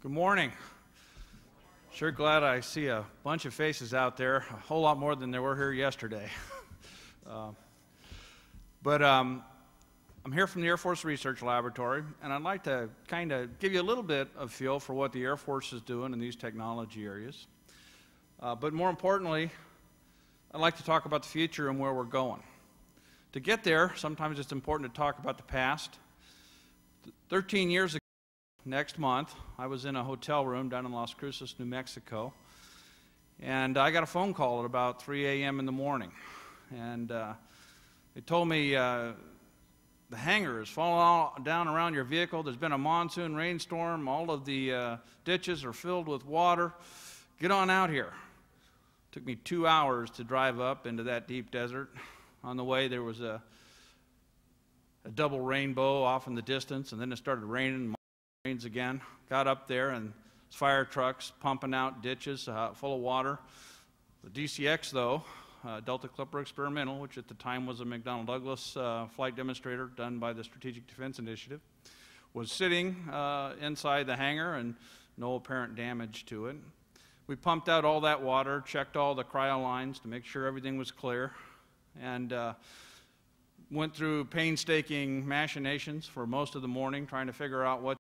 Good morning. Sure glad I see a bunch of faces out there, a whole lot more than there were here yesterday. I'm here from the Air Force Research Laboratory, and I'd like to kind of give you a little bit of feel for what the Air Force is doing in these technology areas. But more importantly, I'd like to talk about the future and where we're going. To get there, sometimes it's important to talk about the past. 13 years ago, next month, I was in a hotel room down in Las Cruces, New Mexico, and I got a phone call at about 3 a.m. in the morning. And they told me the hangar is falling down around your vehicle. There's been a monsoon rainstorm. All of the ditches are filled with water. Get on out here. It took me 2 hours to drive up into that deep desert. On the way, there was a double rainbow off in the distance, and then it started raining. Rains again. Got up there, and fire trucks pumping out ditches full of water. The DCX, though, Delta Clipper Experimental, which at the time was a McDonnell Douglas flight demonstrator done by the Strategic Defense Initiative, was sitting inside the hangar and no apparent damage to it. We pumped out all that water, checked all the cryo lines to make sure everything was clear, and went through painstaking machinations for most of the morning trying to figure out what.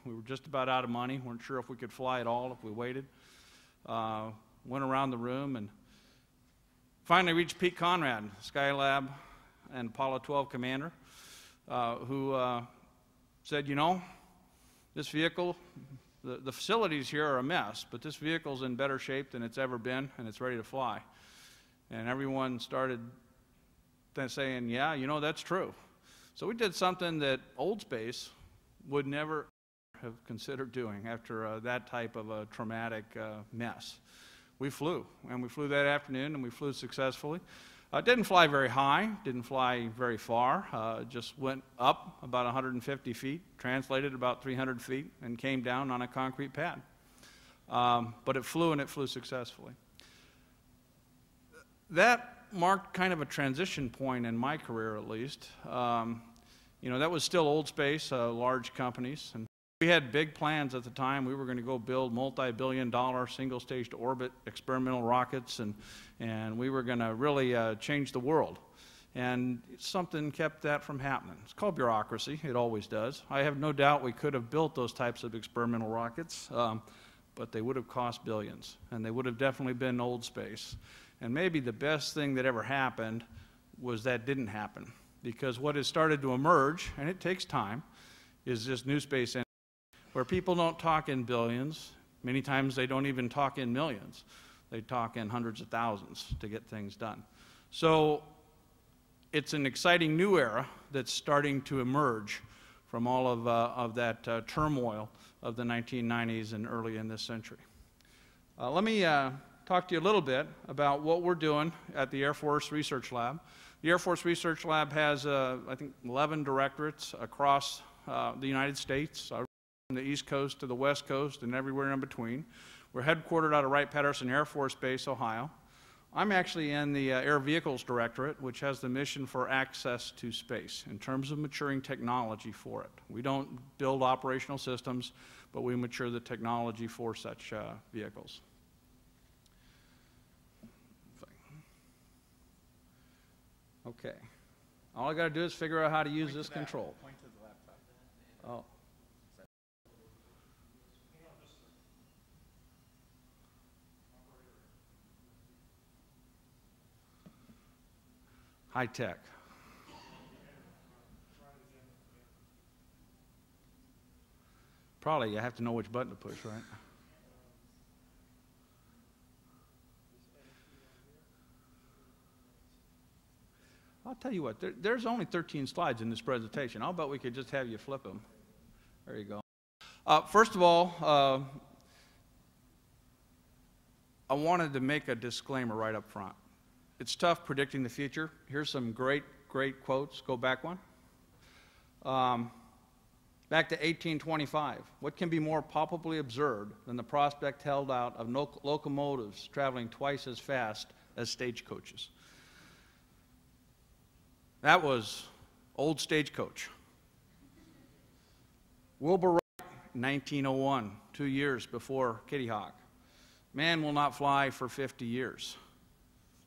We were just about out of money, weren't sure if we could fly at all if we waited. Went around the room and finally reached Pete Conrad, Skylab and Apollo 12 commander, who said, you know, this vehicle, the facilities here are a mess, but this vehicle's in better shape than it's ever been, and it's ready to fly. And everyone started saying, yeah, you know, that's true. So we did something that old space would never have considered doing after that type of a traumatic mess. We flew, and we flew that afternoon, and we flew successfully. Didn't fly very high, didn't fly very far, just went up about 150 feet, translated about 300 feet, and came down on a concrete pad. But it flew, and it flew successfully. That marked kind of a transition point in my career, at least. You know, that was still old space, large companies, and we had big plans at the time. We were going to go build multi-billion-dollar single-stage to orbit experimental rockets, and we were going to really change the world. And something kept that from happening. It's called bureaucracy. It always does. I have no doubt we could have built those types of experimental rockets, but they would have cost billions, and they would have definitely been old space. And maybe the best thing that ever happened was that didn't happen, because what has started to emerge, and it takes time, is this new space where people don't talk in billions. Many times they don't even talk in millions. They talk in hundreds of thousands to get things done. So it's an exciting new era that's starting to emerge from all of that turmoil of the 1990s and early in this century. Let me talk to you a little bit about what we're doing at the Air Force Research Lab. The Air Force Research Lab has, I think, 11 directorates across the United States, from the East Coast to the West Coast and everywhere in between. We're headquartered out of Wright-Patterson Air Force Base, Ohio. I'm actually in the Air Vehicles Directorate, which has the mission for access to space in terms of maturing technology for it. We don't build operational systems, but we mature the technology for such vehicles. Okay. All I got to do is figure out how to use this control. Point to the laptop. Oh. High tech. Probably you have to know which button to push, right? I'll tell you what, there's only 13 slides in this presentation. I'll bet we could just have you flip them. There you go. First of all, I wanted to make a disclaimer right up front. It's tough predicting the future. Here's some great quotes. Go back one. Back to 1825. What can be more palpably observed than the prospect held out of locomotives traveling twice as fast as stagecoaches? That was old stagecoach. Wilbur Wright in 1901, 2 years before Kitty Hawk. Man will not fly for 50 years.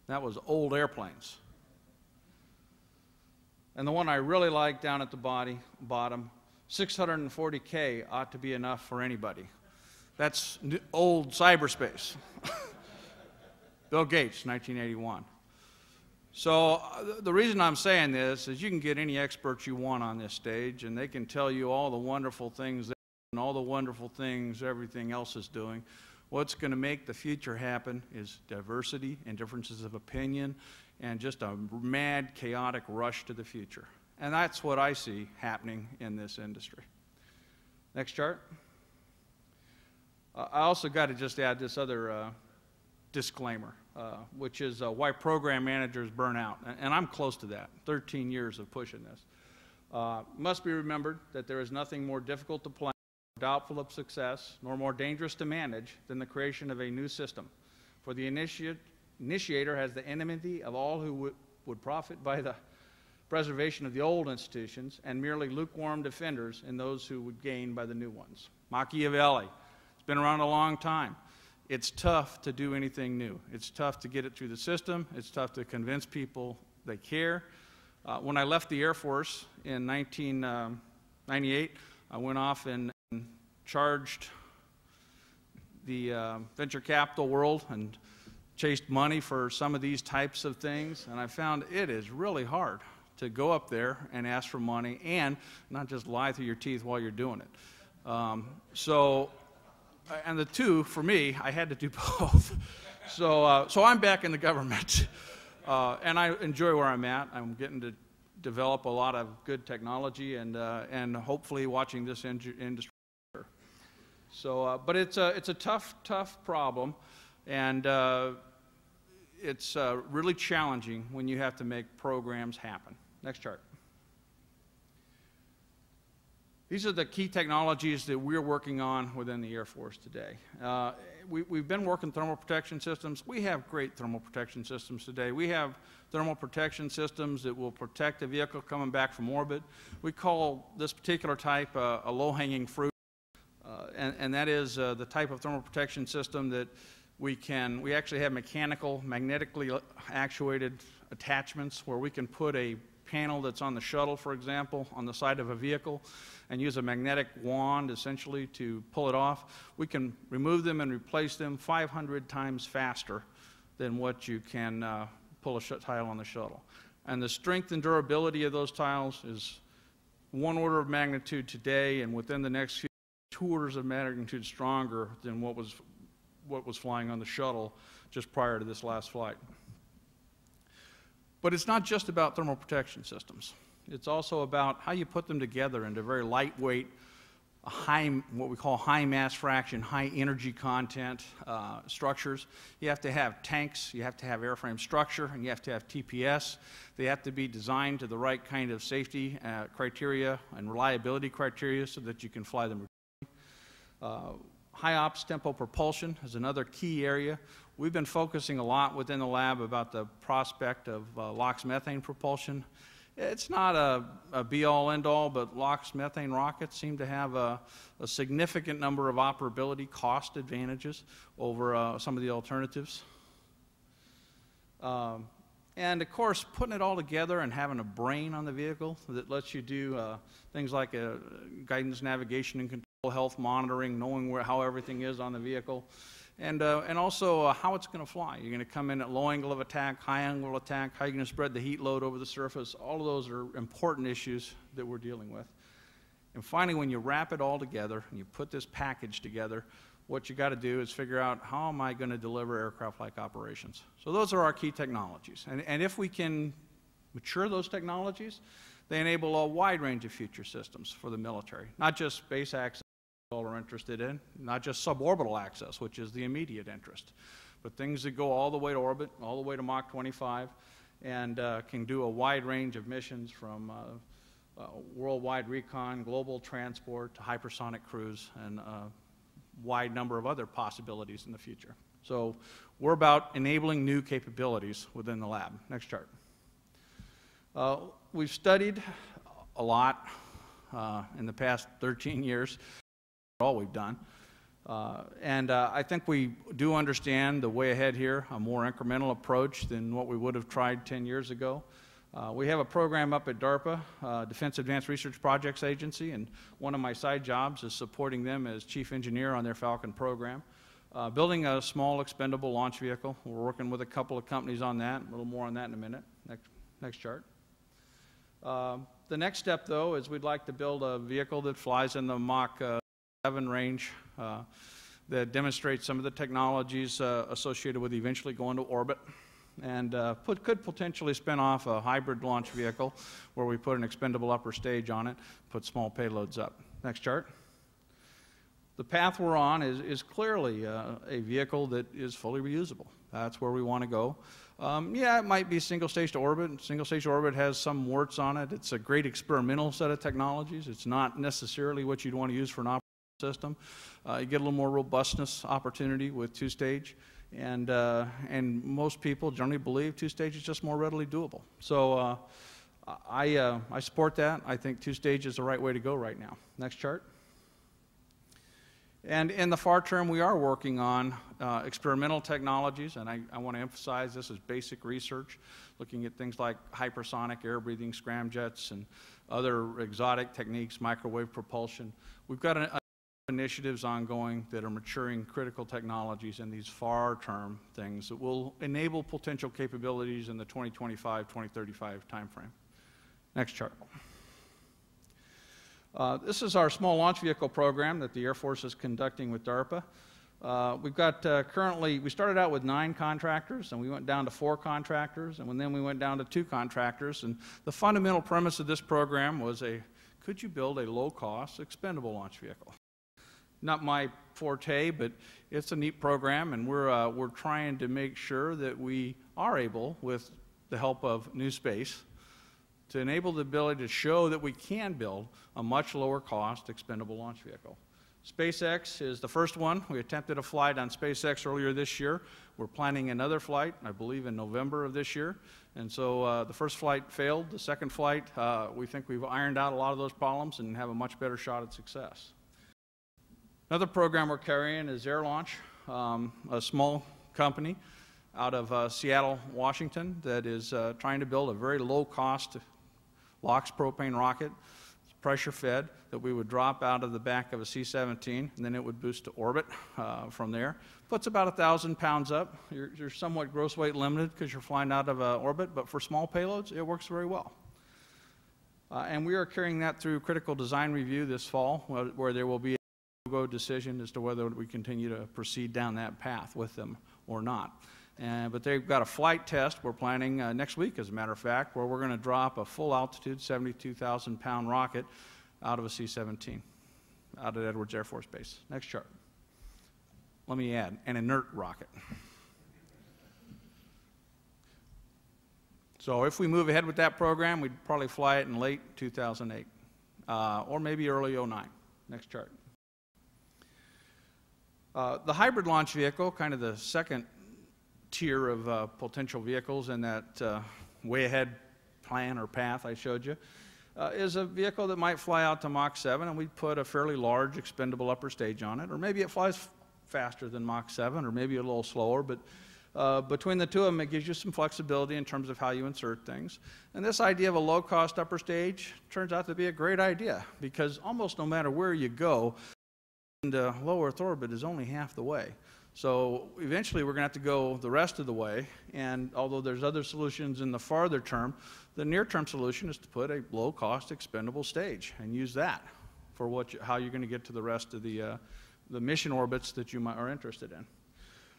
That was old airplanes. And the one I really like down at the bottom, 640K ought to be enough for anybody. That's old cyberspace. Bill Gates, 1981. So the reason I'm saying this is you can get any experts you want on this stage, and they can tell you all the wonderful things and all the wonderful things everything else is doing. What's going to make the future happen is diversity and differences of opinion and just a mad, chaotic rush to the future. And that's what I see happening in this industry. Next chart. I also got to just add this other disclaimer, which is why program managers burn out. And I'm close to that, 13 years of pushing this. Must be remembered that there is nothing more difficult to plan, doubtful of success, nor more dangerous to manage than the creation of a new system. For the initiator has the enmity of all who would profit by the preservation of the old institutions, and merely lukewarm defenders in those who would gain by the new ones. Machiavelli. It's been around a long time. It's tough to do anything new. It's tough to get it through the system. It's tough to convince people they care. When I left the Air Force in 1998, I went off and charged the venture capital world and chased money for some of these types of things, and I found it is really hard to go up there and ask for money and not just lie through your teeth while you're doing it. And the two, for me, I had to do both. So I'm back in the government, and I enjoy where I'm at. I'm getting to develop a lot of good technology and hopefully watching this industry. So, but it's a tough problem, and it's really challenging when you have to make programs happen. Next chart. These are the key technologies that we're working on within the Air Force today. We've been working thermal protection systems. We have great thermal protection systems today. We have thermal protection systems that will protect a vehicle coming back from orbit. We call this particular type a low-hanging fruit, and that is the type of thermal protection system that we actually have magnetically actuated attachments where we can put a panel that's on the shuttle, for example, on the side of a vehicle, and use a magnetic wand essentially to pull it off. We can remove them and replace them 500 times faster than what you can pull a tile on the shuttle. And the strength and durability of those tiles is 1 order of magnitude today, and within the next few 2 orders of magnitude stronger than what was flying on the shuttle just prior to this last flight. But it's not just about thermal protection systems. It's also about how you put them together into very lightweight, what we call high mass fraction, high energy content structures. You have to have tanks, you have to have airframe structure, and you have to have TPS. They have to be designed to the right kind of safety criteria and reliability criteria so that you can fly them. High ops tempo propulsion is another key area. We've been focusing a lot within the lab about the prospect of LOX methane propulsion. It's not a be-all, end-all, but LOX methane rockets seem to have a significant number of operability cost advantages over some of the alternatives. And of course, putting it all together and having a brain on the vehicle that lets you do things like guidance, navigation, and control, health monitoring, knowing how everything is on the vehicle, and also how it's going to fly. You're going to come in at low angle of attack, high angle of attack, how you're going to spread the heat load over the surface. All of those are important issues that we're dealing with. And finally, when you wrap it all together and you put this package together, what you got to do is figure out, how am I going to deliver aircraft-like operations? So those are our key technologies. And if we can mature those technologies, they enable a wide range of future systems for the military, not just space access all are interested in, not just suborbital access, which is the immediate interest, but things that go all the way to orbit, all the way to Mach 25, and can do a wide range of missions from worldwide recon, global transport, to hypersonic cruise, and wide number of other possibilities in the future. So we're about enabling new capabilities within the lab. Next chart. We've studied a lot in the past 13 years all we've done. I think we do understand the way ahead here, a more incremental approach than what we would have tried 10 years ago. We have a program up at DARPA, Defense Advanced Research Projects Agency, and one of my side jobs is supporting them as chief engineer on their Falcon program. Building a small expendable launch vehicle. We're working with a couple of companies on that. A little more on that in a minute. Next chart. The next step, though, is we'd like to build a vehicle that flies in the Mach 7 range that demonstrates some of the technologies associated with eventually going to orbit, and could potentially spin off a hybrid launch vehicle where we put an expendable upper stage on it, put small payloads up. Next chart. The path we're on is clearly a vehicle that is fully reusable. That's where we want to go. Yeah, it might be single stage to orbit. Single stage to orbit has some warts on it. It's a great experimental set of technologies. It's not necessarily what you'd want to use for an operating system. You get a little more robustness opportunity with two-stage, and most people generally believe two-stage is just more readily doable. So I support that. I think two-stage is the right way to go right now. Next chart. And in the far term, we are working on experimental technologies, and I want to emphasize this is basic research, looking at things like hypersonic air-breathing scramjets and other exotic techniques, microwave propulsion. We've got initiatives ongoing that are maturing critical technologies in these far-term things that will enable potential capabilities in the 2025, 2035 timeframe. Next chart. This is our small launch vehicle program that the Air Force is conducting with DARPA. We've got currently, we started out with 9 contractors, and we went down to 4 contractors, and then we went down to 2 contractors. And the fundamental premise of this program was could you build a low-cost, expendable launch vehicle? Not my forte, but it's a neat program, and we're trying to make sure that we are able, with the help of New Space, to enable the ability to show that we can build a much lower cost expendable launch vehicle. SpaceX is the first one. We attempted a flight on SpaceX earlier this year. We're planning another flight, I believe, in November of this year. And so the first flight failed. The second flight, we think we've ironed out a lot of those problems and have a much better shot at success. Another program we're carrying is Air Launch, a small company out of Seattle, Washington, that is trying to build a very low-cost LOX propane rocket, pressure-fed, that we would drop out of the back of a C-17, and then it would boost to orbit from there. Puts about 1,000 pounds up. You're somewhat gross weight limited because you're flying out of orbit, but for small payloads, it works very well. And we are carrying that through critical design review this fall, where there will be go decision as to whether we continue to proceed down that path with them or not. But they've got a flight test we're planning next week, as a matter of fact, where we're going to drop a full altitude 72,000 pound rocket out of a C-17 out at Edwards Air Force Base. Next chart. Let me add, an inert rocket. So if we move ahead with that program, we'd probably fly it in late 2008 or maybe early 2009. Next chart. The hybrid launch vehicle, kind of the second tier of potential vehicles in that way ahead plan or path I showed you, is a vehicle that might fly out to Mach 7, and we'd put a fairly large expendable upper stage on it, or maybe it flies faster than Mach 7, or maybe a little slower, but between the two of them, it gives you some flexibility in terms of how you insert things. And this idea of a low-cost upper stage turns out to be a great idea, because almost no matter where you go, the low Earth orbit is only half the way. So eventually we're going to have to go the rest of the way, and although there's other solutions in the farther term, the near-term solution is to put a low-cost expendable stage and use that for how you're going to get to the rest of the mission orbits that you are interested in.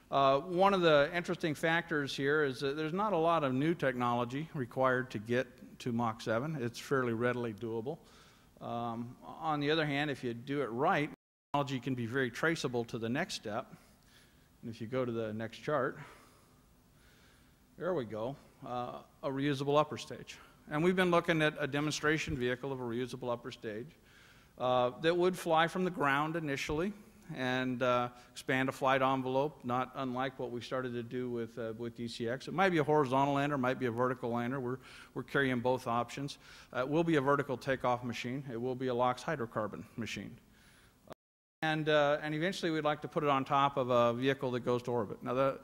One of the interesting factors here is that there's not a lot of new technology required to get to Mach 7. It's fairly readily doable. On the other hand, if you do it right, technology can be very traceable to the next step. And if you go to the next chart, there we go, a reusable upper stage. And we've been looking at a demonstration vehicle of a reusable upper stage that would fly from the ground initially and expand a flight envelope, not unlike what we started to do with DCX. It might be a horizontal lander, might be a vertical lander. We're carrying both options. It will be a vertical takeoff machine. It will be a LOX hydrocarbon machine. and eventually we'd like to put it on top of a vehicle that goes to orbit. Now, the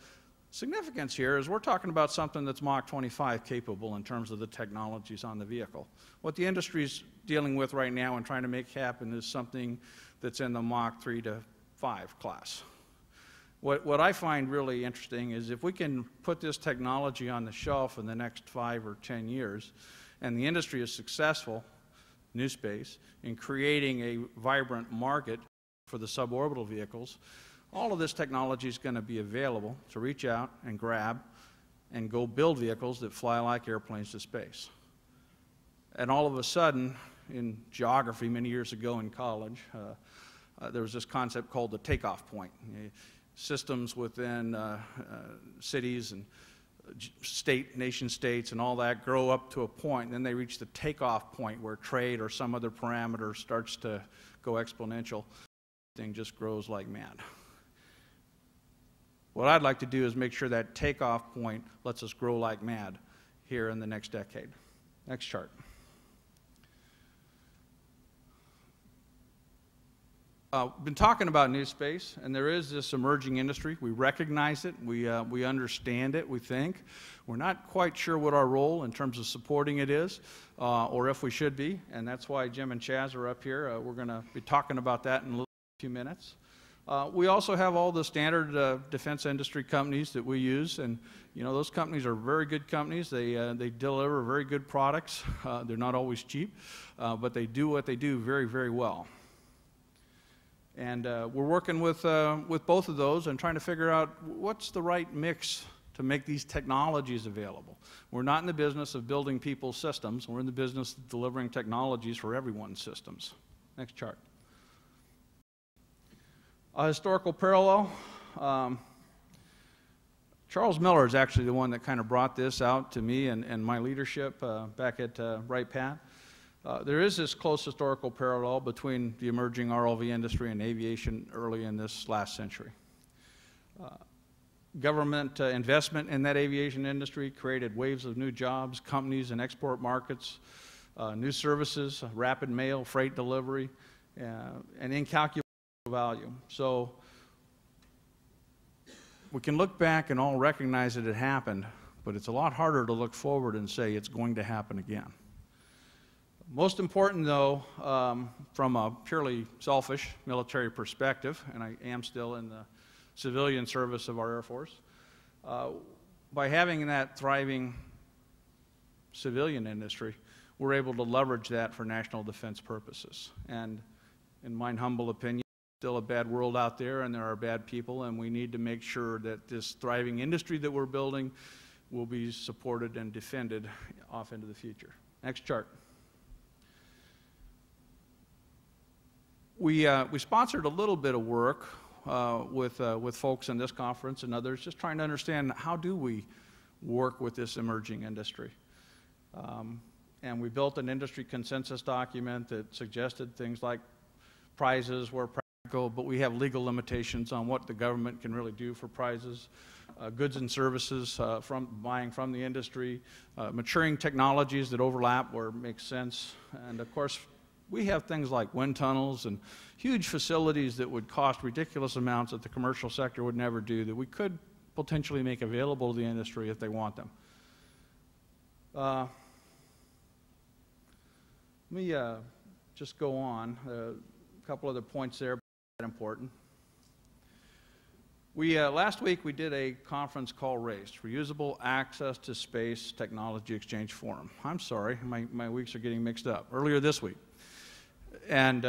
significance here is we're talking about something that's Mach 25 capable in terms of the technologies on the vehicle. What the industry's dealing with right now and trying to make happen is something that's in the Mach 3 to 5 class. What I find really interesting is if we can put this technology on the shelf in the next 5 or 10 years, and the industry is successful, new space, in creating a vibrant market for the suborbital vehicles, all of this technology is going to be available to reach out and grab and go build vehicles that fly like airplanes to space. And all of a sudden, in geography many years ago in college, there was this concept called the takeoff point. Systems within cities and nation states and all that grow up to a point, and then they reach the takeoff point where trade or some other parameter starts to go exponential. The thing just grows like mad. What I'd like to do is make sure that takeoff point lets us grow like mad here in the next decade. Next chart. Been talking about new space, and there is this emerging industry. We recognize it, we understand it, we think. We're not quite sure what our role in terms of supporting it is, or if we should be, and that's why Jim and Chaz are up here. We're going to be talking about that in a few minutes. We also have all the standard defense industry companies that we use, and you know, those companies are very good companies. They deliver very good products. They're not always cheap, but they do what they do very, very well. And we're working with both of those and trying to figure out what's the right mix to make these technologies available. We're not in the business of building people's systems. We're in the business of delivering technologies for everyone's systems. Next chart. A historical parallel. Charles Miller is actually the one that kind of brought this out to me and my leadership back at Wright Pat. There is this close historical parallel between the emerging ROV industry and aviation early in this last century. Government investment in that aviation industry created waves of new jobs, companies and export markets, new services, rapid mail, freight delivery, and incalculable value. So we can look back and all recognize that it happened, but it's a lot harder to look forward and say it's going to happen again. Most important, though, from a purely selfish military perspective, and I am still in the civilian service of our Air Force, by having that thriving civilian industry, we're able to leverage that for national defense purposes. And in my humble opinion, still a bad world out there, and there are bad people, and we need to make sure that this thriving industry that we're building will be supported and defended off into the future. Next chart. We sponsored a little bit of work with folks in this conference and others, just trying to understand how do we work with this emerging industry. And we built an industry consensus document that suggested things like prizes where practical, but we have legal limitations on what the government can really do for prizes, goods and services buying from the industry, maturing technologies that overlap where it makes sense, and of course, we have things like wind tunnels and huge facilities that would cost ridiculous amounts that the commercial sector would never do that we could potentially make available to the industry if they want them. Let me just go on. A couple other points there, but important. Last week we did a conference called RACE, Reusable Access to Space Technology Exchange Forum. I'm sorry, my weeks are getting mixed up. Earlier this week. And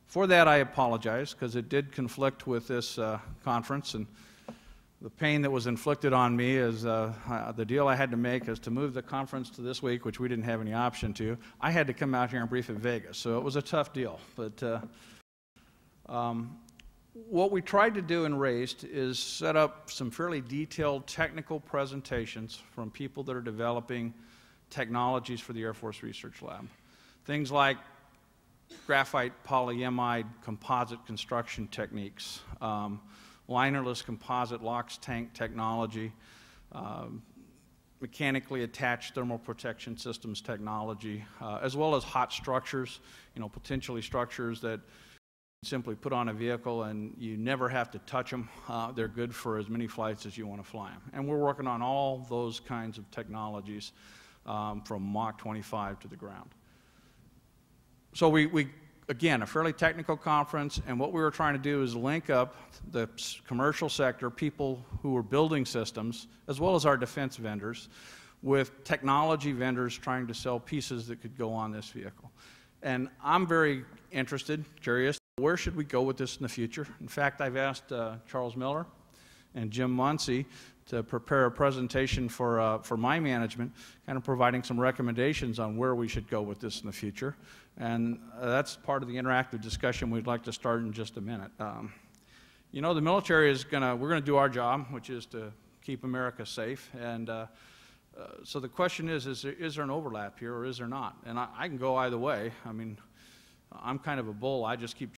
for that I apologize, because it did conflict with this conference, and the pain that was inflicted on me is the deal I had to make is to move the conference to this week, which we didn't have any option to. I had to come out here and brief in Vegas, so it was a tough deal. But what we tried to do in RACE is set up some fairly detailed technical presentations from people that are developing technologies for the Air Force Research Lab. Things like graphite polyimide composite construction techniques, linerless composite LOX tank technology, mechanically attached thermal protection systems technology, as well as hot structures, potentially structures that simply put on a vehicle and you never have to touch them. They're good for as many flights as you want to fly them. And we're working on all those kinds of technologies from Mach 25 to the ground. So we again, a fairly technical conference, and what we were trying to do is link up the commercial sector, people who were building systems, as well as our defense vendors, with technology vendors trying to sell pieces that could go on this vehicle. And I'm very interested, curious, where should we go with this in the future? In fact, I've asked Charles Miller and Jim Muncie to prepare a presentation for my management, kind of providing some recommendations on where we should go with this in the future. And that's part of the interactive discussion we'd like to start in just a minute. You know, the military is we're gonna do our job, which is to keep America safe. And so the question is there an overlap here or is there not? And I can go either way. I mean, I'm kind of a bull. I just keep,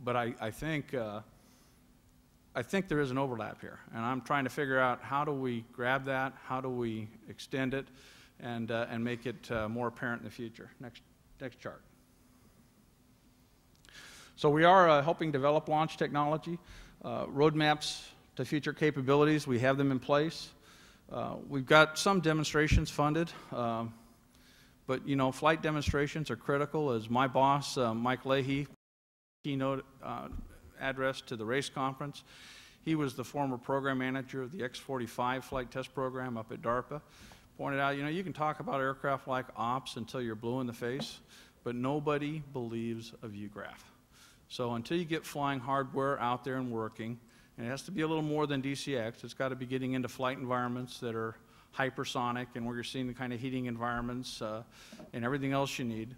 but I think there is an overlap here, and I'm trying to figure out how do we grab that, how do we extend it, and make it more apparent in the future. Next chart. So we are helping develop launch technology, roadmaps to future capabilities. We have them in place. We've got some demonstrations funded, but you know, flight demonstrations are critical. As my boss, Mike Leahy, keynote address to the race conference. He was the former program manager of the X-45 flight test program up at DARPA. Pointed out, you know, you can talk about aircraft like ops until you're blue in the face, but nobody believes a view graph. So until you get flying hardware out there and working, and it has to be a little more than DCX, it's got to be getting into flight environments that are hypersonic and where you're seeing the kind of heating environments and everything else you need.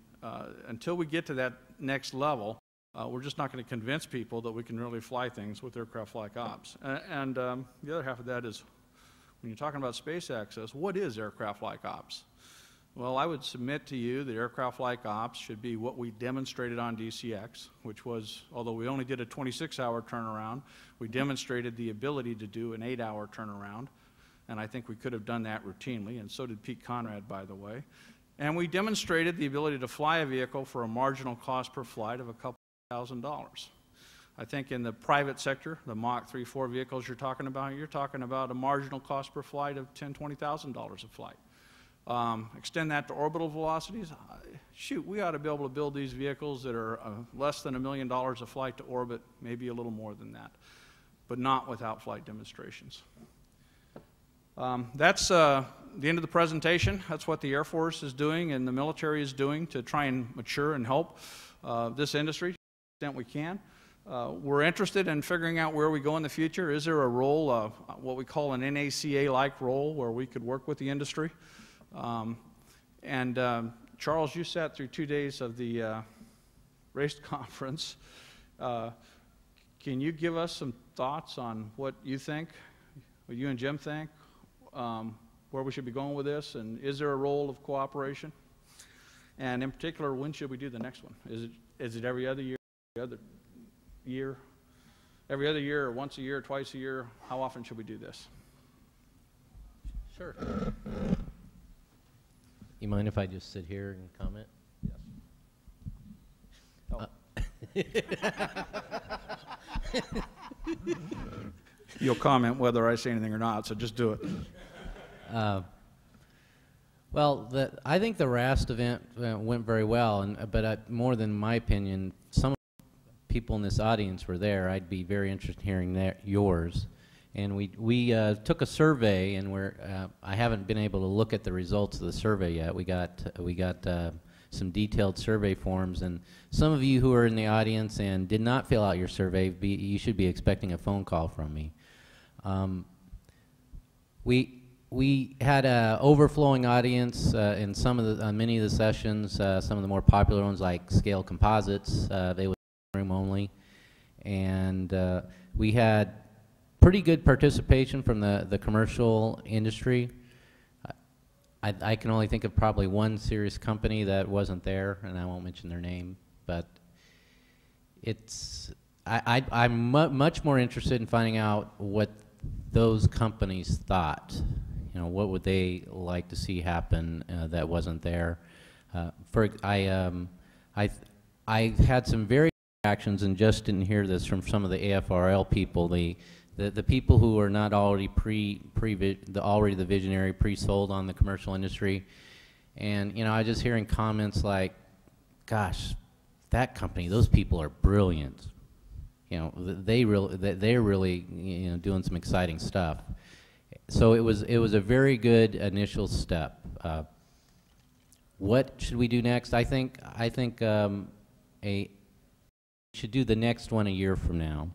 Until we get to that next level, we're just not going to convince people that we can really fly things with aircraft like ops. And the other half of that is, when you're talking about space access, what is aircraft like ops? Well, I would submit to you that aircraft like ops should be what we demonstrated on DCX, which was, although we only did a 26-hour turnaround, we demonstrated the ability to do an 8-hour turnaround. And I think we could have done that routinely, and so did Pete Conrad, by the way. And we demonstrated the ability to fly a vehicle for a marginal cost per flight of a couple $1,000. I think in the private sector, the Mach 3-4 vehicles you're talking about a marginal cost per flight of $10,000, $20,000 a flight. Extend that to orbital velocities. Shoot, we ought to be able to build these vehicles that are less than $1 million a flight to orbit, maybe a little more than that, but not without flight demonstrations. That's the end of the presentation. That's what the Air Force is doing and the military is doing to try and mature and help this industry to the extent we can. We're interested in figuring out where we go in the future. Is there a role, what we call an NACA-like role, where we could work with the industry? Charles, you sat through 2 days of the race conference. Can you give us some thoughts on what you think, what you and Jim think, where we should be going with this, and is there a role of cooperation? And in particular, when should we do the next one? Is it every other year, every other year, or once a year, twice a year? How often should we do this? Sure. You mind if I just sit here and comment? Yes. Oh. You'll comment whether I say anything or not, so just do it. Well, I think the RAST event went very well, but more than my opinion, some people in this audience were there. I'd be very interested in hearing yours. And we took a survey, and I haven't been able to look at the results of the survey yet. We got some detailed survey forms, and some of you who are in the audience and did not fill out your survey, you should be expecting a phone call from me. We had an overflowing audience in many of the sessions. Some of the more popular ones, like scale composites, they would room only, and we had pretty good participation from the commercial industry. I can only think of probably one serious company that wasn't there, and I won't mention their name, but I'm much more interested in finding out what those companies thought. You know, what would they like to see happen that wasn't there? I had some very actions, and just didn't hear this from some of the AFRL people, the people who are not already already the visionary, pre-sold on the commercial industry. And, you know, I was just hearing comments like, gosh, that company, those people are brilliant. You know, they're really, you know, doing some exciting stuff. So it was a very good initial step. What should we do next? I think we should do the next one a year from now,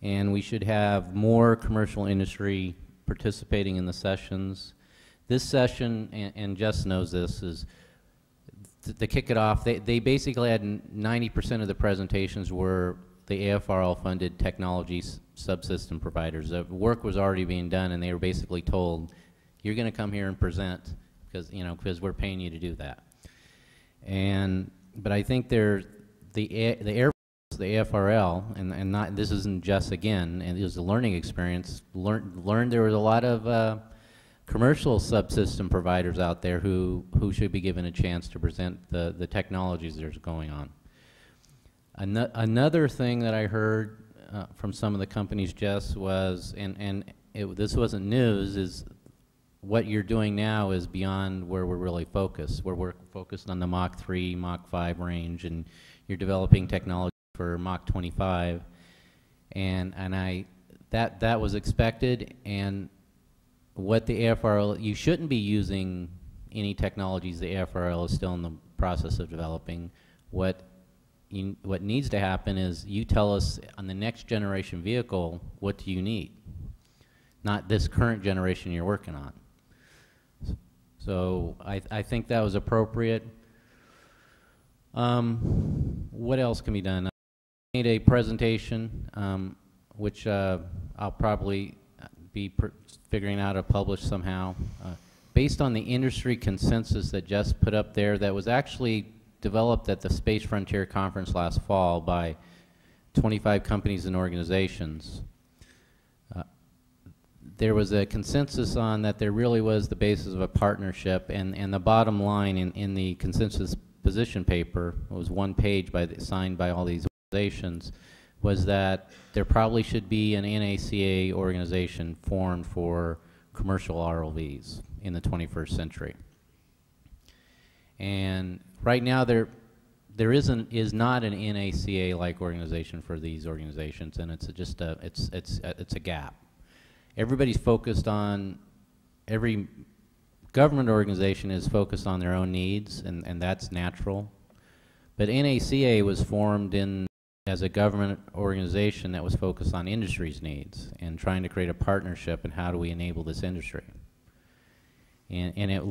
and we should have more commercial industry participating in the sessions. This session, and Jess knows this, is to kick it off. They basically had 90% of the presentations were the AFRL-funded technology subsystem providers. The work was already being done, and they were basically told, "You're going to come here and present because we're paying you to do that." But I think the Air Force, the AFRL, and not, this isn't just again, and it was a learning experience. Learned there was a lot of commercial subsystem providers out there who should be given a chance to present the technologies that are going on. Another thing that I heard from some of the companies, Jess, was, this wasn't news, is what you're doing now is beyond where we're really focused. We're focused on the Mach 3, Mach 5 range, and you're developing technology for Mach 25, that was expected. And what the AFRL, you shouldn't be using any technologies the AFRL is still in the process of developing. What needs to happen is you tell us on the next generation vehicle, what do you need? Not this current generation you're working on. So I think that was appropriate. What else can be done? I made a presentation, which I'll probably be figuring out how to publish somehow, based on the industry consensus that Jess put up there, that was actually developed at the Space Frontier Conference last fall by 25 companies and organizations. There was a consensus on that there really was the basis of a partnership, and the bottom line in the consensus position paper, it was one page signed by all these organizations, was that there probably should be an NACA organization formed for commercial ROVs in the 21st century. And right now there is not an NACA-like organization for these organizations, and it's just it's a gap. Everybody's focused on, every government organization is focused on their own needs, and that's natural. But NACA was formed as a government organization that was focused on industry's needs and trying to create a partnership and how do we enable this industry. And it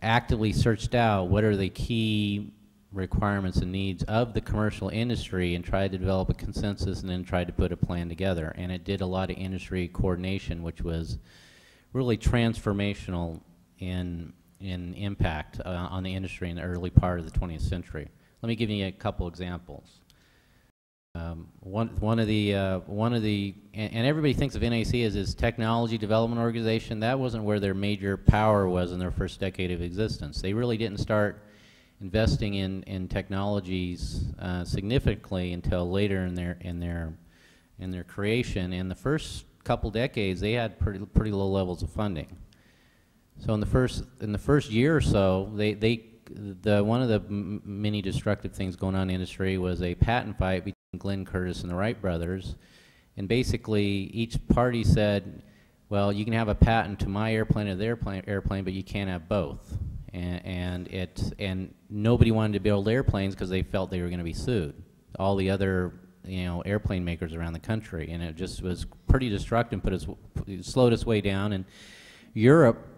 actively searched out what are the key requirements and needs of the commercial industry and tried to develop a consensus and then tried to put a plan together. And it did a lot of industry coordination, which was really transformational in impact on the industry in the early part of the 20th century. Let me give you a couple examples. One of the, and everybody thinks of NAC as this technology development organization. That wasn't where their major power was in their first decade of existence. They really didn't start investing in technologies significantly until later in their creation. In the first couple decades, they had pretty low levels of funding. So in the first year or so, one of the many destructive things going on in the industry was a patent fight between Glenn Curtiss and the Wright brothers, and basically each party said, well, you can have a patent to my airplane or their airplane, but you can't have both. And nobody wanted to build airplanes because they felt they were going to be sued. All the other airplane makers around the country, and it just was pretty destructive. Slowed us way down, and Europe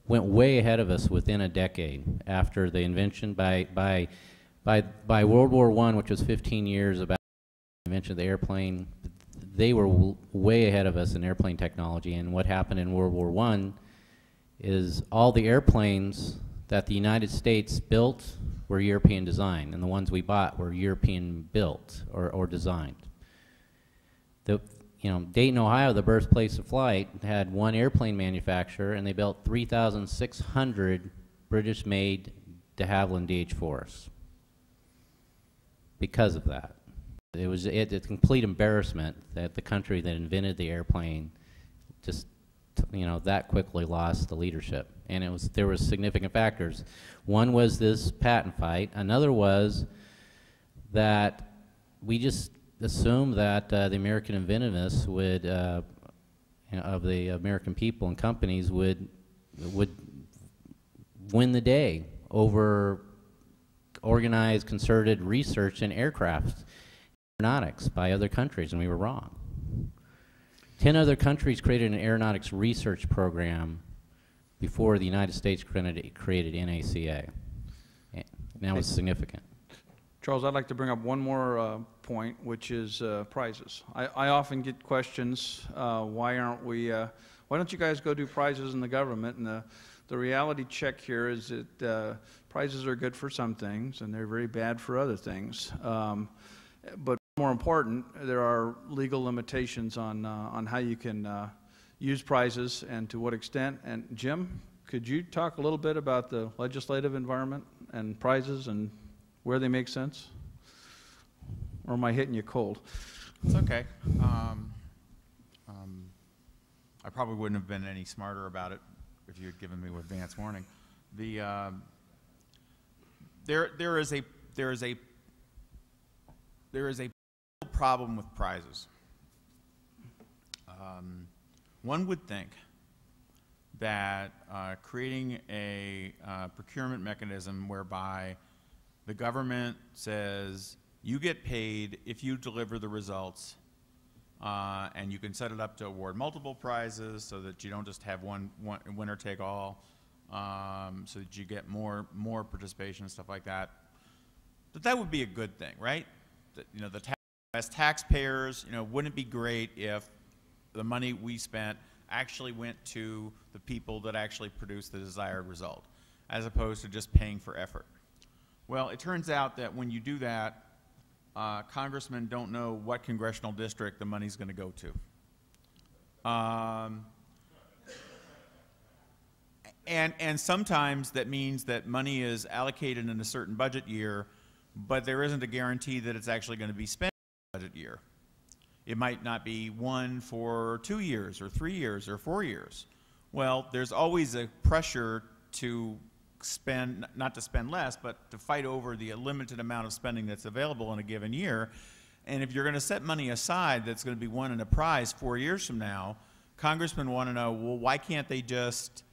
went way ahead of us within a decade after the invention. By World War I, which was 15 years about the invention of the airplane, they were way ahead of us in airplane technology. And what happened in World War I is all the airplanes that the United States built were European designed, and the ones we bought were European built or designed. Dayton, Ohio, the birthplace of flight, had one airplane manufacturer, and they built 3,600 British-made de Havilland DH4s because of that. It was a complete embarrassment that the country that invented the airplane just, that quickly lost the leadership. And there was significant factors. One was this patent fight. Another was that we just assumed that the American inventiveness would, of the American people and companies would win the day over organized, concerted research in aeronautics by other countries, and we were wrong. 10 other countries created an aeronautics research program before the United States created NACA. And that was significant. Charles, I'd like to bring up one more point, which is prizes. I often get questions, why don't you guys go do prizes in the government? And the reality check here is that prizes are good for some things, and they're very bad for other things. But more important, there are legal limitations on how you can use prizes and to what extent. And Jim, could you talk a little bit about the legislative environment and prizes and where they make sense? Or am I hitting you cold? It's okay. I probably wouldn't have been any smarter about it if you had given me advance warning. There is a problem with prizes. One would think that creating a procurement mechanism whereby the government says you get paid if you deliver the results, and you can set it up to award multiple prizes so that you don't just have one winner take all, so that you get more participation and stuff like that. That would be a good thing, right? As taxpayers, wouldn't it be great if the money we spent actually went to the people that actually produced the desired result, as opposed to just paying for effort? Well, it turns out that when you do that, congressmen don't know what congressional district the money's going to go to. And sometimes that means that money is allocated in a certain budget year, but there isn't a guarantee that it's actually going to be spent in the budget year. It might not be one for 2 years or 3 years or 4 years. Well, there's always a pressure to spend, not to spend less, but to fight over the limited amount of spending that's available in a given year. And if you're going to set money aside that's going to be won in a prize 4 years from now, congressmen want to know, well, why can't they just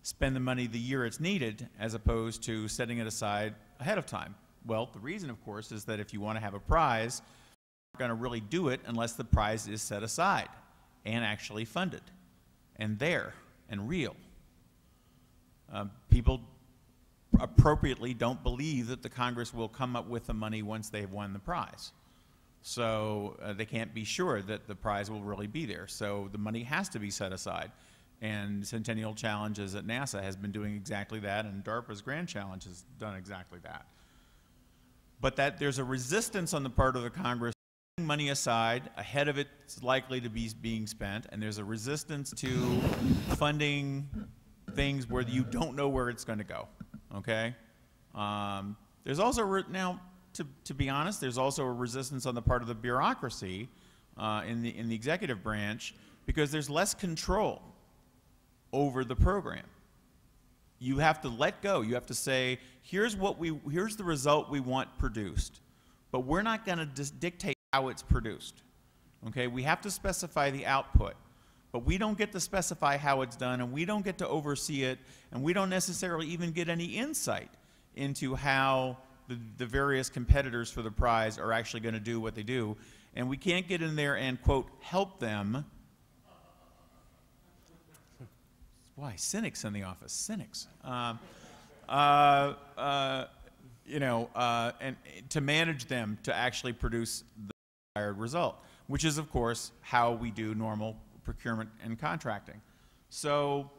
spend the money the year it's needed as opposed to setting it aside ahead of time? Well, the reason, of course, is that if you want to have a prize, you're not going to really do it unless the prize is set aside and actually funded and there and real. People appropriately don't believe that the Congress will come up with the money once they've won the prize. So they can't be sure that the prize will really be there. So the money has to be set aside. And Centennial Challenges at NASA has been doing exactly that, and DARPA's Grand Challenge has done exactly that. But that there's a resistance on the part of the Congress putting money aside ahead of it's likely to be being spent, and there's a resistance to funding things where you don't know where it's going to go. Okay? There's also now, to be honest, there's also a resistance on the part of the bureaucracy in the executive branch because there's less control over the program. You have to let go. You have to say, here's the result we want produced, but we're not going to dictate how it's produced. Okay? We have to specify the output, but we don't get to specify how it's done, and we don't get to oversee it, and we don't necessarily even get any insight into how the various competitors for the prize are actually going to do what they do, and we can't get in there and, quote, help them. Why? Cynics in the office. Cynics. And to manage them to actually produce the desired result, which is, of course, how we do normal procurement and contracting. So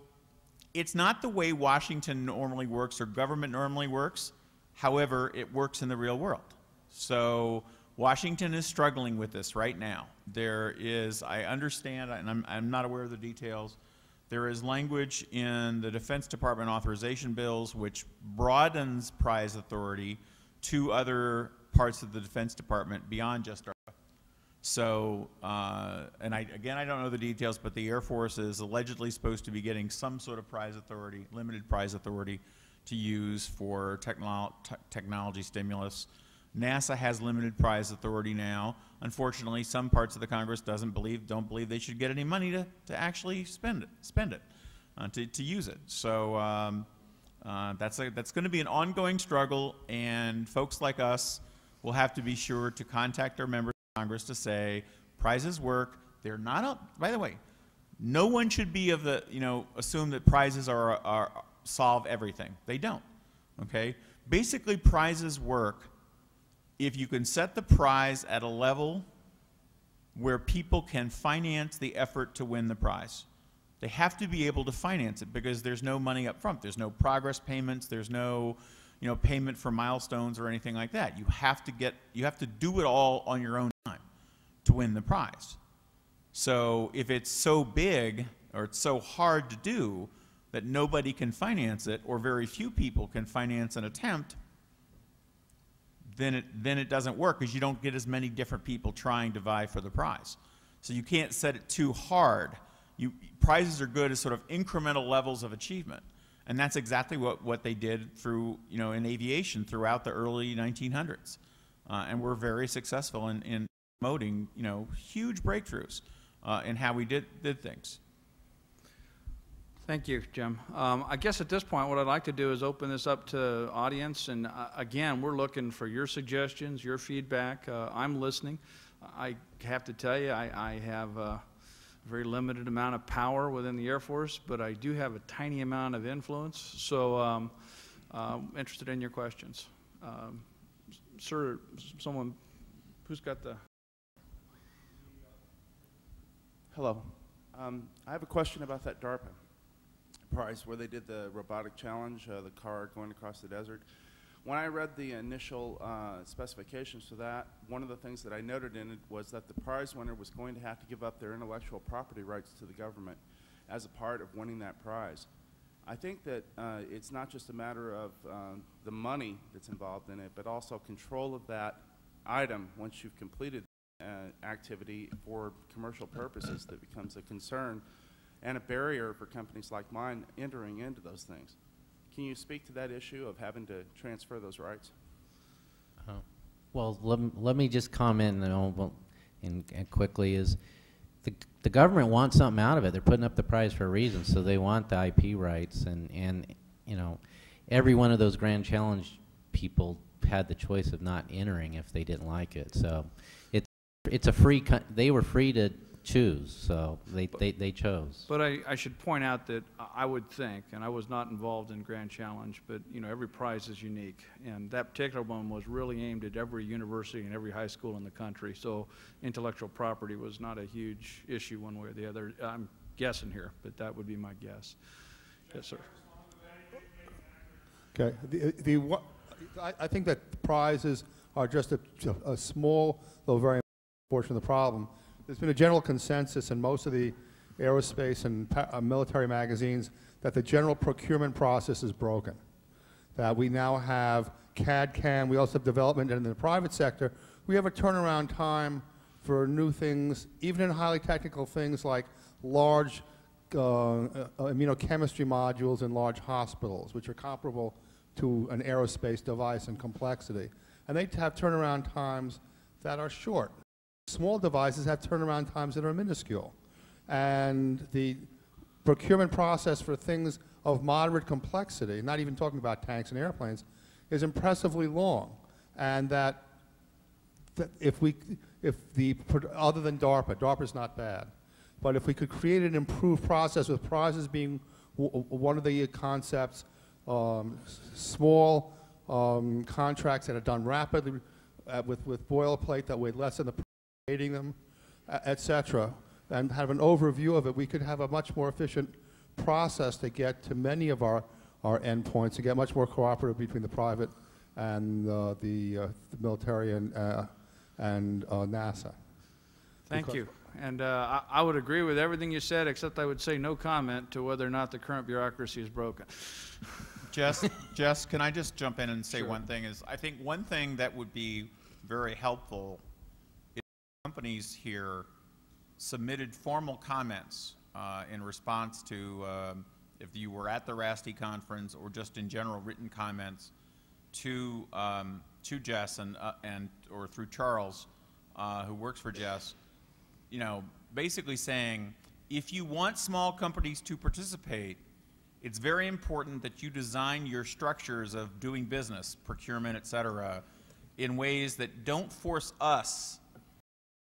it's not the way Washington normally works or government normally works. However, it works in the real world. So Washington is struggling with this right now. There is, I understand, and I'm not aware of the details, there is language in the Defense Department authorization bills which broadens prize authority to other parts of the Defense Department beyond just DARPA. So, and again, I don't know the details, but the Air Force is allegedly supposed to be getting some sort of prize authority, limited prize authority, to use for technology stimulus. NASA has limited prize authority now. Unfortunately, some parts of the Congress don't believe they should get any money to actually spend it, to use it. So that's going to be an ongoing struggle, and folks like us will have to be sure to contact our members of Congress to say prizes work. They're not. By the way, no one should be of the assume that prizes are solve everything. They don't. Okay. Basically, prizes work if you can set the prize at a level where people can finance the effort to win the prize. They have to be able to finance it because there's no money up front. There's no progress payments. There's no payment for milestones or anything like that. You have to do it all on your own time to win the prize. So if it's so big or it's so hard to do that nobody can finance it or very few people can finance an attempt, then it doesn't work because you don't get as many different people trying to vie for the prize. So you can't set it too hard. Prizes are good as sort of incremental levels of achievement. And that's exactly what they did through, in aviation throughout the early 1900s. And we're very successful in promoting, huge breakthroughs in how we did things. Thank you, Jim. I guess at this point, what I'd like to do is open this up to audience. And again, we're looking for your suggestions, your feedback. I'm listening. I have to tell you, I have a very limited amount of power within the Air Force, but I do have a tiny amount of influence. So interested in your questions. Sir, someone who's got the... Hello. I have a question about that DARPA prize where they did the robotic challenge, the car going across the desert. When I read the initial specifications for that, one of the things that I noted in it was that the prize winner was going to have to give up their intellectual property rights to the government as a part of winning that prize. I think that it's not just a matter of the money that's involved in it, but also control of that item once you've completed activity for commercial purposes that becomes a concern and a barrier for companies like mine entering into those things. Can you speak to that issue of having to transfer those rights? Well, let me just comment and quickly is the government wants something out of it. They're putting up the prize for a reason, so they want the IP rights, and every one of those Grand Challenge people had the choice of not entering if they didn't like it. So it's a free. They were free to choose, so they chose. But I should point out that I would think, and I was not involved in Grand Challenge, but every prize is unique, and that particular one was really aimed at every university and every high school in the country. So intellectual property was not a huge issue one way or the other. I'm guessing here, but that would be my guess. Yes, sir. Okay. I think that prizes are just a small, though very important portion of the problem. There's been a general consensus in most of the aerospace and military magazines that the general procurement process is broken. That we now have CAD/CAM, we also have development, and in the private sector, we have a turnaround time for new things, even in highly technical things like large immunochemistry modules in large hospitals, which are comparable to an aerospace device in complexity. And they have turnaround times that are short. Small devices have turnaround times that are minuscule. And the procurement process for things of moderate complexity, not even talking about tanks and airplanes, is impressively long. And that other than DARPA's not bad, but if we could create an improved process with prizes being one of the concepts, small contracts that are done rapidly with boilerplate that would lessen the them, etc., and have an overview of it, we could have a much more efficient process to get to many of our endpoints, to get much more cooperative between the private and the military and NASA. Thank you. And I would agree with everything you said, except I would say no comment to whether or not the current bureaucracy is broken. Jess, can I just jump in and say one thing? I think one thing that would be very helpful companies here submitted formal comments in response to, if you were at the RASTI conference or just in general written comments to Jess and or through Charles, who works for Jess, you know, basically saying, if you want small companies to participate, it's very important that you design your structures of doing business, procurement, et cetera, in ways that don't force us to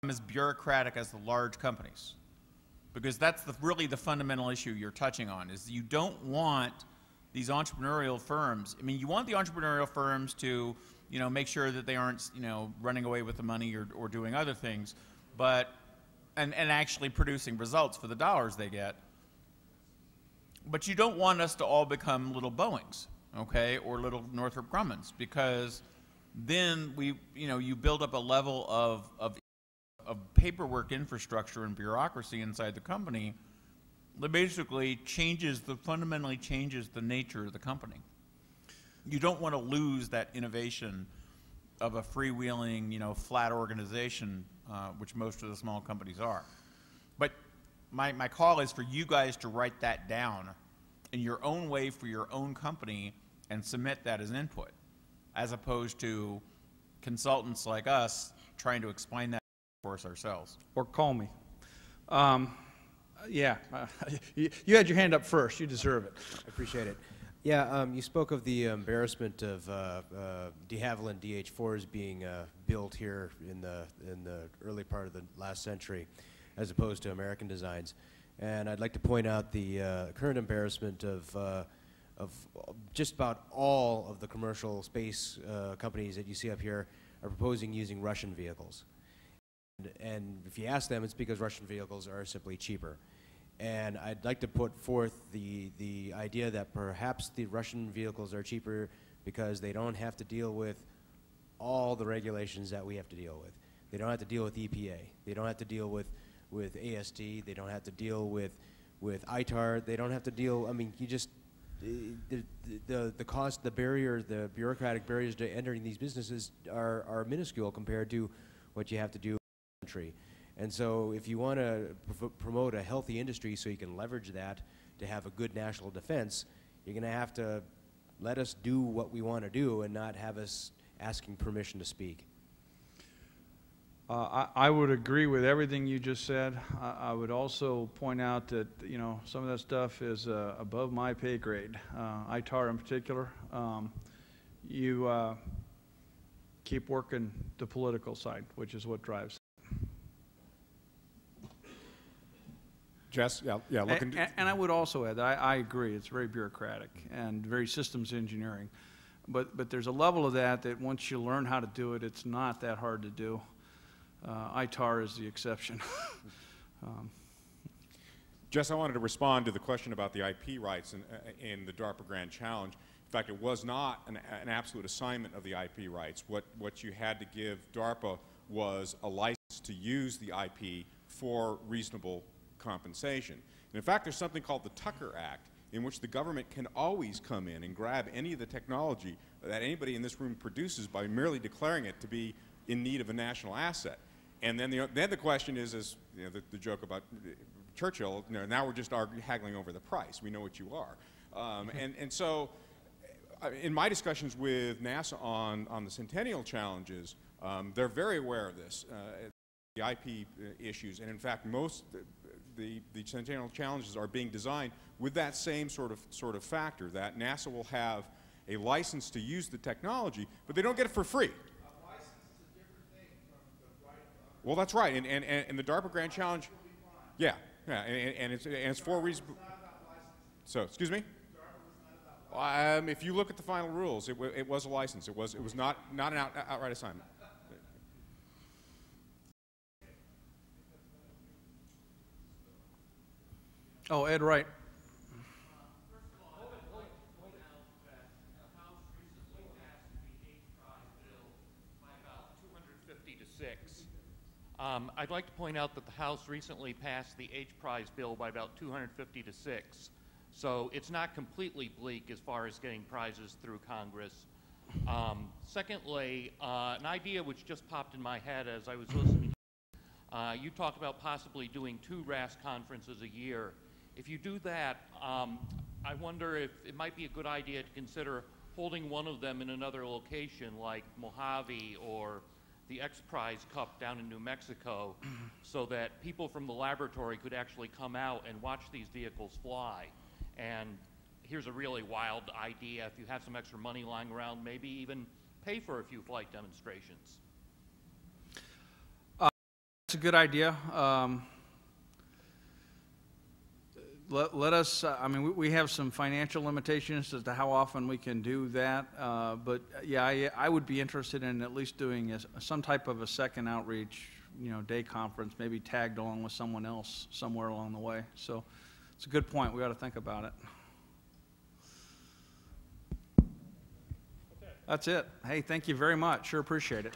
become as bureaucratic as the large companies. Because that's really the fundamental issue you're touching on, is you don't want these entrepreneurial firms. I mean, you want the entrepreneurial firms to, you know, make sure that they aren't, you know, running away with the money or doing other things, but, and actually producing results for the dollars they get. But you don't want us to all become little Boeings, okay, or little Northrop Grummans, because then you build up a level of paperwork infrastructure and bureaucracy inside the company that basically fundamentally changes the nature of the company. You don't want to lose that innovation of a freewheeling, you know, flat organization, which most of the small companies are. But my call is for you guys to write that down in your own way for your own company and submit that as input, as opposed to consultants like us trying to explain that for us ourselves. Or call me. Yeah, you had your hand up first. You deserve it. I appreciate it. Yeah, you spoke of the embarrassment of de Havilland DH4s being built here in the early part of the last century, as opposed to American designs. And I'd like to point out the current embarrassment of just about all of the commercial space companies that you see up here are proposing using Russian vehicles. And if you ask them, it's because Russian vehicles are simply cheaper. And I'd like to put forth the idea that perhaps the Russian vehicles are cheaper because they don't have to deal with all the regulations that we have to deal with. They don't have to deal with EPA. They don't have to deal with ASD. They don't have to deal with ITAR. They don't have to deal, I mean, you just, the cost, the barrier, the bureaucratic barriers to entering these businesses are minuscule compared to what you have to do in the country. And so if you want to promote a healthy industry so you can leverage that to have a good national defense, you're going to have to let us do what we want to do and not have us asking permission to speak. I would agree with everything you just said. I would also point out that, you know, some of that stuff is above my pay grade. ITAR in particular. You keep working the political side, which is what drives. Jess, yeah. And I would also add that I agree. It's very bureaucratic and very systems engineering, but there's a level of that once you learn how to do it, it's not that hard to do. ITAR is the exception. Jess, I wanted to respond to the question about the IP rights in the DARPA Grand Challenge. In fact, it was not an absolute assignment of the IP rights. What you had to give DARPA was a license to use the IP for reasonable compensation. And in fact, there's something called the Tucker Act, in which the government can always come in and grab any of the technology that anybody in this room produces by merely declaring it to be in need of a national asset. And then the question is you know, the joke about Churchill, you know, now we're just haggling over the price. We know what you are. And so in my discussions with NASA on the Centennial Challenges, they're very aware of this, the IP issues. And in fact, most the Centennial Challenges are being designed with that same sort of factor, that NASA will have a license to use the technology, but they don't get it for free. A license is a different thing from the right of. Well, that's right, and the DARPA Grand Challenge, yeah, and it's for reasons. So, excuse me. If you look at the final rules, it was a license. It was not an outright assignment. Oh, Ed Wright. First of all, I would like to point out that the House recently passed the H-Prize bill by about 250 to 6. I'd like to point out that the House recently passed the H-Prize bill by about 250 to 6. So it's not completely bleak as far as getting prizes through Congress. Secondly, an idea which just popped in my head as I was listening You talked about possibly doing 2 RAS conferences a year. If you do that, I wonder if it might be a good idea to consider holding one of them in another location like Mojave or the X Prize Cup down in New Mexico so that people from the laboratory could actually come out and watch these vehicles fly. And here's a really wild idea. If you have some extra money lying around, maybe even pay for a few flight demonstrations. That's a good idea. Let us, I mean, we have some financial limitations as to how often we can do that, but yeah, I would be interested in at least doing some type of a second outreach, day conference, maybe tagged along with someone else somewhere along the way. So it's a good point. We ought to think about it. That's it. Hey, thank you very much. Sure appreciate it.